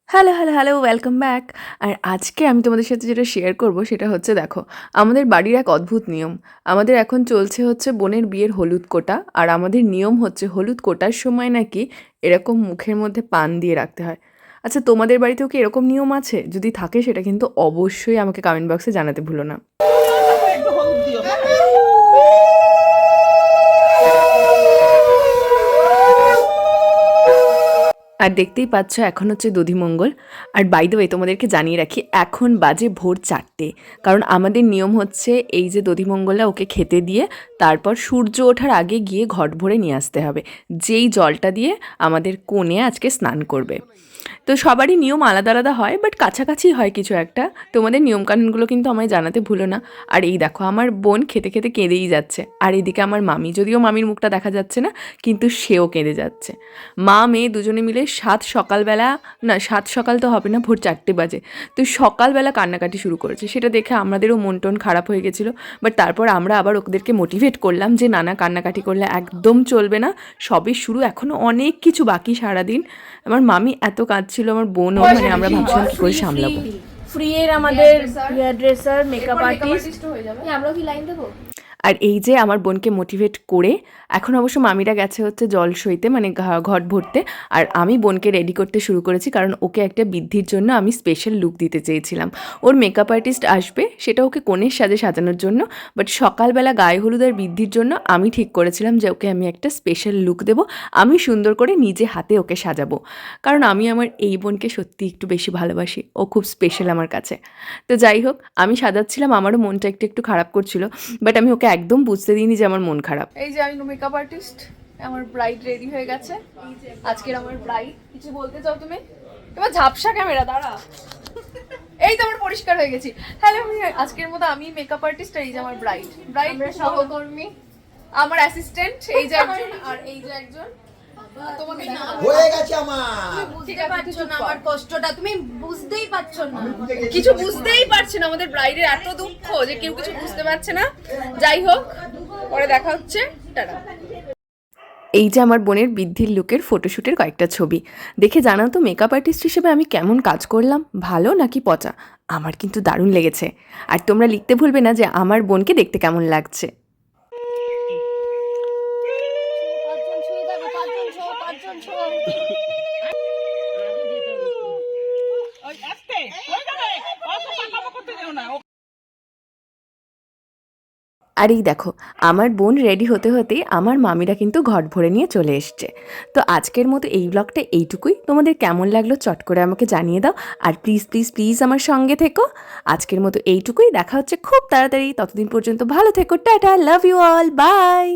Hello, hello, hello, welcome back. আর আজকে আমি তোমাদের সাথে যেটা শেয়ার করব সেটা হচ্ছে দেখো, আমাদের বাড়ির এক অদ্ভুত নিয়ম। আমাদের এখন চলছে হচ্ছে বোনের বিয়ের হলুদ কোটা। আর আমাদের নিয়ম হচ্ছে হলুদ কোটার সময় নাকি এরকম মুখের মধ্যে পান দিয়ে রাখতে হয়। আচ্ছা, তোমাদের বাড়িতেও কি এরকম নিয়ম আছে? যদি থাকে সেটা কিন্তু অবশ্যই আমাকে কমেন্ট বক্সে জানাতে ভুলো না। আর দেখতেই পাচ্ছ এখন হচ্ছে দধিমঙ্গল। আর বাই দ্য ওয়ে তোমাদেরকে জানিয়ে রাখি, এখন বাজে ভোর 4টে। কারণ আমাদের নিয়ম হচ্ছে এই যে দধিমঙ্গলটা ওকে খেতে দিয়ে তারপর সূর্য ওঠার আগে গিয়ে ঘট ভরে নিয়ে আসতে হবে, যেই জলটা দিয়ে আমাদের কনে আজকে স্নান করবে। তো সবারই নিয়ম আলাদা আলাদা হয়, বাট কাছাকাছি হয় কিছু একটা। তোমাদের নিয়মকানুনগুলো কিন্তু আমায় জানাতে ভুলো না। আর এই দেখো, আমার বোন খেতে খেতে কেঁদেই যাচ্ছে। আর এদিকে আমার মামি, যদিও মামির মুখটা দেখা যাচ্ছে না, কিন্তু সেও কেঁদে যাচ্ছে। মা মেয়ে দুজনে মিলে সকালবেলা, না 7 সকাল তো হবে না, ভোর 4টে বাজে। তো সকালবেলা কান্নাকাটি শুরু করেছে। সেটা দেখে আমাদেরও মন টন খারাপ হয়ে গেছিলো। বাট তারপর আমরা আবার ওদেরকে মোটিভেট করলাম যে না না, কান্নাকাটি করলে একদম চলবে না, সবে শুরু, এখনও অনেক কিছু বাকি সারাদিন। আমার মামি এত কাঁদছিল, আমার বোনও, মানে আমরা ভাবছিলাম কী করে সামলাবো। ফ্রি এর আমাদের হেয়ার ড্রেসার, মেকআপ আর্টিস্ট হয়ে যাবে। আমরাও কি লাইন দেবো? আর এই যে আমার বোনকে মোটিভেট করে এখন অবশ্য মামিরা গেছে হচ্ছে জল সইতে, মানে ঘট ভরতে। আর আমি বোনকে রেডি করতে শুরু করেছি, কারণ ওকে একটা বৃদ্ধির জন্য আমি স্পেশাল লুক দিতে চেয়েছিলাম। ওর মেকআপ আর্টিস্ট আসবে, সেটা ওকে কনের সাজে সাজানোর জন্য। বাট সকালবেলা গায়ে হলুদ আর বৃদ্ধির জন্য আমি ঠিক করেছিলাম যে ওকে আমি একটা স্পেশাল লুক দেবো। আমি সুন্দর করে নিজে হাতে ওকে সাজাবো, কারণ আমি আমার এই বোনকে সত্যি একটু বেশি ভালোবাসি। ও খুব স্পেশাল আমার কাছে। তো যাই হোক, আমি সাজাচ্ছিলাম, আমারও মনটা একটু একটু খারাপ করছিল। বাট আমি ওকে একদম বুঝতে দিইনি যে আমার মন খারাপ। এই যে আমি মেকআপ আর্টিস্ট, আমার ব্রাইড রেডি হয়ে গেছে। আজকের আমার ব্রাইড, কিছু বলতে চাও তুমি? এবার ঝাপসা ক্যামেরা, দাঁড়া। এই তো আমার পরিষ্কার হয়ে গেছি। হ্যালো, আজকের মতো আমি মেকআপ আর্টিস্ট, আর এই যে আমার ব্রাইড সহকর্মী, আমার অ্যাসিস্ট্যান্ট, এই যে একজন, আর এই যে একজন। তোমাকে হয়ে গেছে আমার। বুঝতে পারছো না আমার কষ্টটা, তুমি বুঝতেই পারছো না। কিছু বুঝতেই পারছে না, আমাদের ব্রাইডের এত দুঃখ যে কেউ কিছু বুঝতে পারছে না। যাই হোক, পরে দেখা হচ্ছে, টাটা। এই যে আমার বোনের বৃদ্ধির লুকের ফটোশ্যুটের কয়েকটা ছবি দেখে জানাও তো, মেকআপ আর্টিস্ট হিসেবে আমি কেমন কাজ করলাম, ভালো নাকি পচা? আমার কিন্তু দারুণ লেগেছে। আর তোমরা লিখতে ভুলবে না যে আমার বোনকে দেখতে কেমন লাগছে। আর এই দেখো, আমার বোন রেডি হতে হতেই আমার মামিরা কিন্তু ঘট ভরে নিয়ে চলে এসছে। তো আজকের মতো এই ব্লগটা এইটুকুই। তোমাদের কেমন লাগলো চট করে আমাকে জানিয়ে দাও। আর প্লিজ প্লিজ প্লিজ আমার সঙ্গে থেকো। আজকের মতো এইটুকুই, দেখা হচ্ছে খুব তাড়াতাড়ি। ততদিন পর্যন্ত ভালো থেকো, tata, love you all, by.